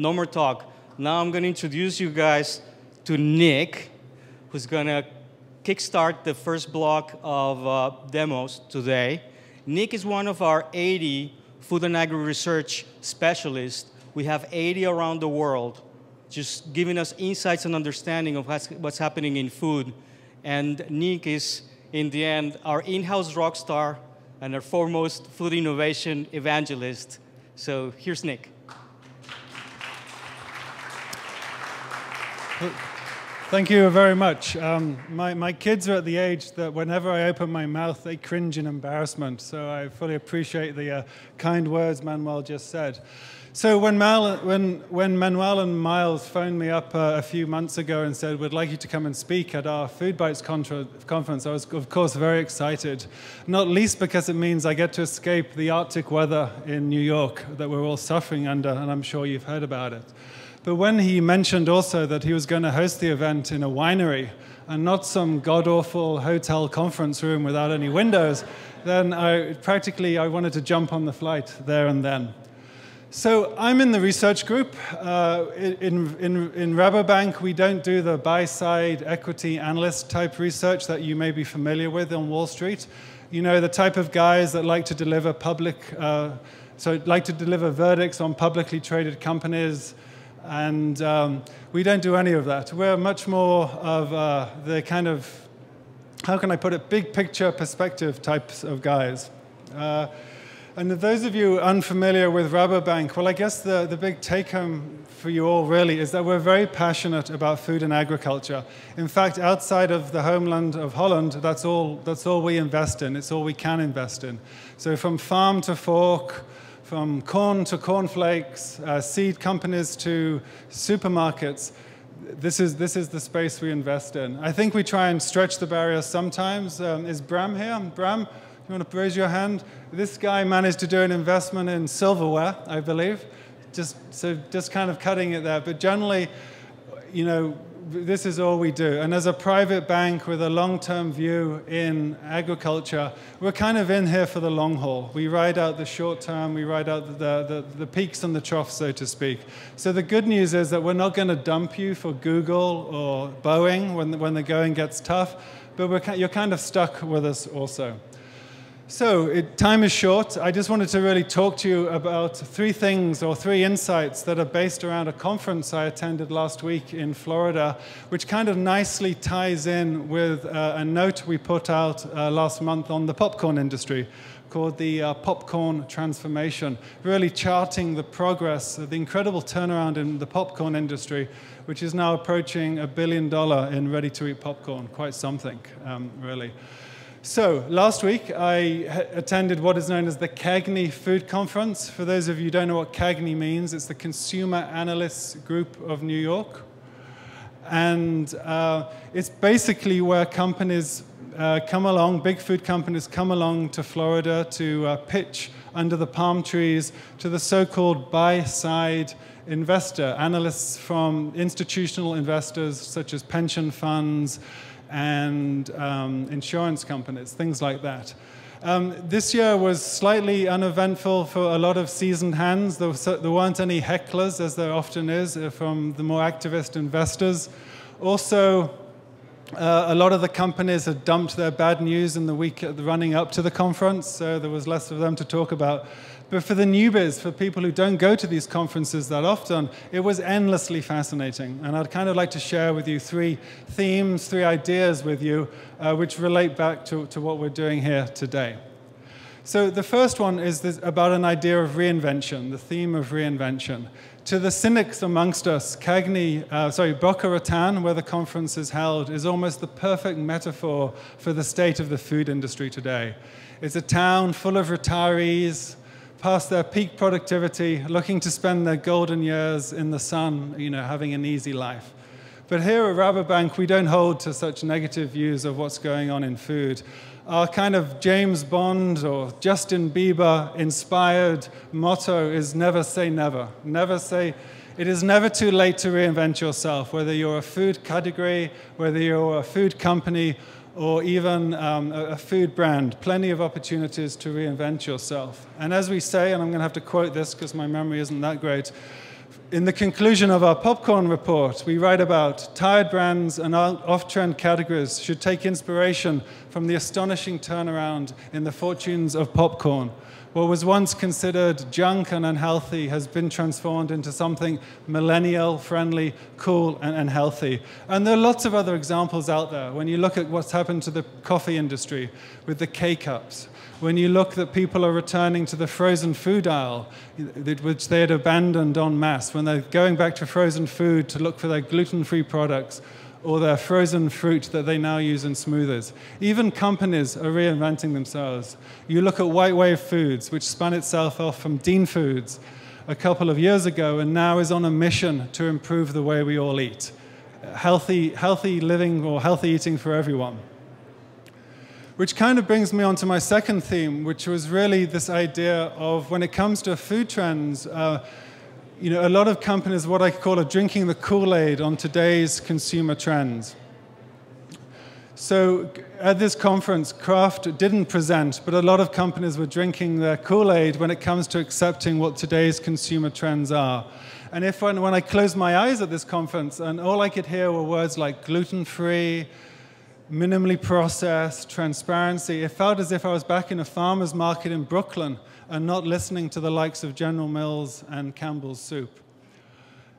no more talk. Now I'm going to introduce you guys to Nick, who's going to kickstart the first block of demos today. Nick is one of our 80 food and agri research specialists. We have 80 around the world, just giving us insights and understanding of what's happening in food. And Nick is, in the end, our in-house rock star and our foremost food innovation evangelist. So here's Nick. Thank you very much. My kids are at the age that whenever I open my mouth, they cringe in embarrassment. So I fully appreciate the kind words Manuel just said. So when Manuel and Miles phoned me up a few months ago and said, we'd like you to come and speak at our FoodBytes conference, I was, of course, very excited. Not least because it means I get to escape the Arctic weather in New York that we're all suffering under, and I'm sure you've heard about it. But when he mentioned also that he was going to host the event in a winery and not some god-awful hotel conference room without any windows, then I wanted to jump on the flight there and then. So I'm in the research group. In Rabobank, we don't do the buy-side equity analyst type research that you may be familiar with on Wall Street. You know, the type of guys that like to deliver verdicts on publicly traded companies. And we don't do any of that. We're much more of the kind of, how can I put it, big picture perspective types of guys. And those of you unfamiliar with Rabobank, well, I guess the big take-home for you all really is that we're very passionate about food and agriculture. In fact, outside of the homeland of Holland, that's all we invest in. It's all we can invest in. So from farm to fork, from corn to cornflakes, seed companies to supermarkets, this is the space we invest in. I think we try and stretch the barriers sometimes. Is Bram here? Bram, you want to raise your hand? This guy managed to do an investment in silverware, I believe. Just kind of cutting it there. But generally, you know, this is all we do. And as a private bank with a long-term view in agriculture, we're kind of in here for the long haul. We ride out the short term, we ride out the peaks and the troughs, so to speak. So the good news is that we're not going to dump you for Google or Boeing when the going gets tough, but you're kind of stuck with us also. So time is short. I just wanted to really talk to you about three things or three insights that are based around a conference I attended last week in Florida, which kind of nicely ties in with a note we put out last month on the popcorn industry called the Popcorn Transformation, really charting the progress of the incredible turnaround in the popcorn industry, which is now approaching $1 billion in ready-to-eat popcorn. Quite something, really. So last week, I attended what is known as the CAGNY Food Conference. For those of you who don't know what CAGNY means, it's the Consumer Analysts Group of New York. And it's basically where companies come along, big food companies come along to Florida to pitch under the palm trees to the so-called buy-side investor, analysts from institutional investors such as pension funds, and insurance companies, things like that. This year was slightly uneventful for a lot of seasoned hands. There weren't any hecklers, as there often is, from the more activist investors. Also, a lot of the companies had dumped their bad news in the week running up to the conference, so there was less of them to talk about. But for the newbies, for people who don't go to these conferences that often, it was endlessly fascinating. And I'd kind of like to share with you three themes, three ideas with you, which relate back to what we're doing here today. So the first one is about an idea of reinvention, the theme of reinvention. To the cynics amongst us, Boca Raton, where the conference is held, is almost the perfect metaphor for the state of the food industry today. It's a town full of retirees, past their peak productivity, looking to spend their golden years in the sun, you know, having an easy life. But here at Rabobank, we don't hold to such negative views of what's going on in food. Our kind of James Bond or Justin Bieber inspired motto is never say never. It is never too late to reinvent yourself, whether you're a food category, whether you're a food company, or even a food brand. Plenty of opportunities to reinvent yourself. And as we say, and I'm going to have to quote this because my memory isn't that great, In the conclusion of our popcorn report, we write about tired brands and off-trend categories should take inspiration from the astonishing turnaround in the fortunes of popcorn. What was once considered junk and unhealthy has been transformed into something millennial-friendly, cool, and healthy. And there are lots of other examples out there. When you look at what's happened to the coffee industry with the K-Cups, when you look that people are returning to the frozen food aisle, which they had abandoned en masse, when they're going back to frozen food to look for their gluten-free products, or their frozen fruit that they now use in smoothies. Even companies are reinventing themselves. You look at White Wave Foods, which spun itself off from Dean Foods a couple of years ago and now is on a mission to improve the way we all eat. Healthy living or healthy eating for everyone. Which kind of brings me on to my second theme, which was really this idea of when it comes to food trends, a lot of companies, what I call, are drinking the Kool-Aid on today's consumer trends. So at this conference, Kraft didn't present, but a lot of companies were drinking their Kool-Aid when it comes to accepting what today's consumer trends are. And when I closed my eyes at this conference, and all I could hear were words like gluten-free, minimally processed, transparency, it felt as if I was back in a farmer's market in Brooklyn and not listening to the likes of General Mills and Campbell's Soup.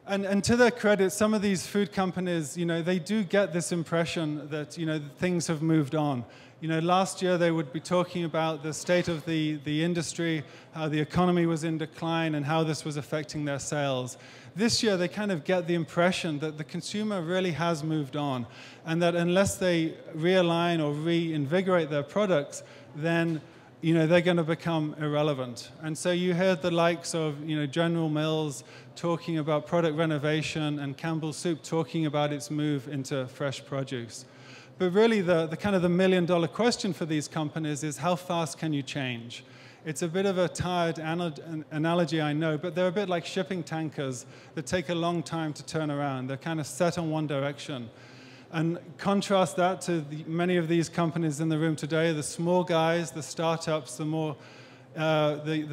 And to their credit, some of these food companies, they do get this impression that, things have moved on. Last year they would be talking about the state of the industry, how the economy was in decline, and how this was affecting their sales. This year they kind of get the impression that the consumer really has moved on, and that unless they realign or reinvigorate their products, then they're going to become irrelevant. And so you heard the likes of General Mills talking about product renovation and Campbell's Soup talking about its move into fresh produce. But really the kind of the million-dollar question for these companies is how fast can you change? It's a bit of a tired analogy, I know, but they're a bit like shipping tankers that take a long time to turn around. They're kind of set on one direction. And contrast that to many of these companies in the room today, the small guys, the startups, the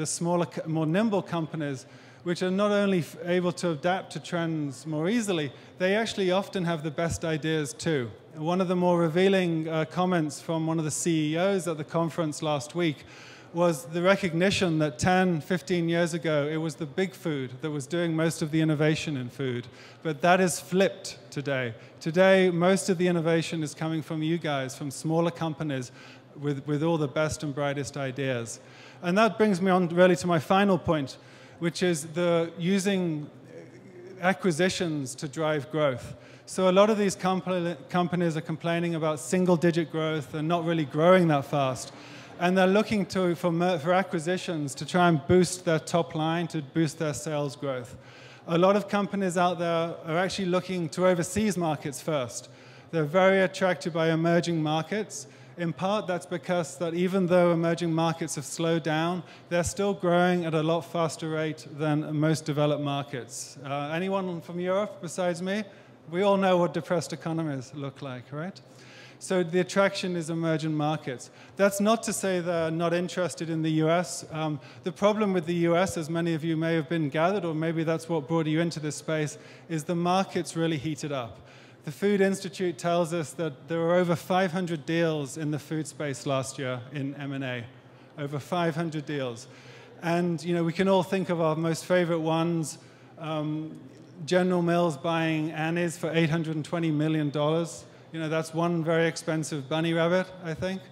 smaller, more nimble companies, which are not only able to adapt to trends more easily, they actually often have the best ideas too. One of the more revealing comments from one of the CEOs at the conference last week was the recognition that 10, 15 years ago, it was the big food that was doing most of the innovation in food. But that is flipped today. Today, most of the innovation is coming from you guys, from smaller companies with all the best and brightest ideas. And that brings me on really to my final point, which is using acquisitions to drive growth. So a lot of these companies are complaining about single-digit growth and not really growing that fast. And they're looking for acquisitions to try and boost their top line, to boost their sales growth. A lot of companies out there are actually looking to overseas markets first. They're very attracted by emerging markets. In part, that's because that even though emerging markets have slowed down, they're still growing at a lot faster rate than most developed markets. Anyone from Europe besides me? We all know what depressed economies look like, right? So the attraction is emerging markets. That's not to say they're not interested in the US. The problem with the US, as many of you may have been gathered, or maybe that's what brought you into this space, is the market's really heated up. The Food Institute tells us that there were over 500 deals in the food space last year in M&A. Over 500 deals. And we can all think of our most favorite ones. General Mills buying Annie's for $820 million. That's one very expensive bunny rabbit, I think.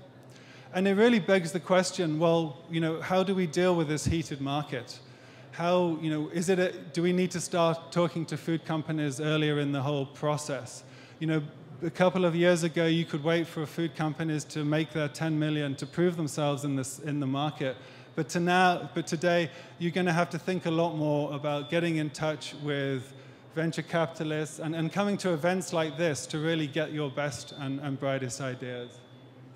And it really begs the question, well, how do we deal with this heated market? How, do we need to start talking to food companies earlier in the whole process? A couple of years ago, you could wait for food companies to make their 10 million to prove themselves in the market. But today, you're going to have to think a lot more about getting in touch with venture capitalists and coming to events like this to really get your best and brightest ideas.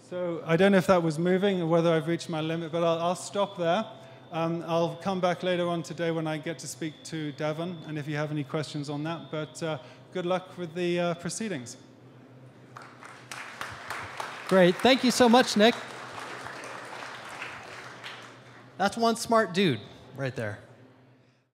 So I don't know if that was moving or whether I've reached my limit, but I'll stop there. I'll come back later on today when I get to speak to Devon, and if you have any questions on that. But good luck with the proceedings. Great. Thank you so much, Nick. That's one smart dude right there.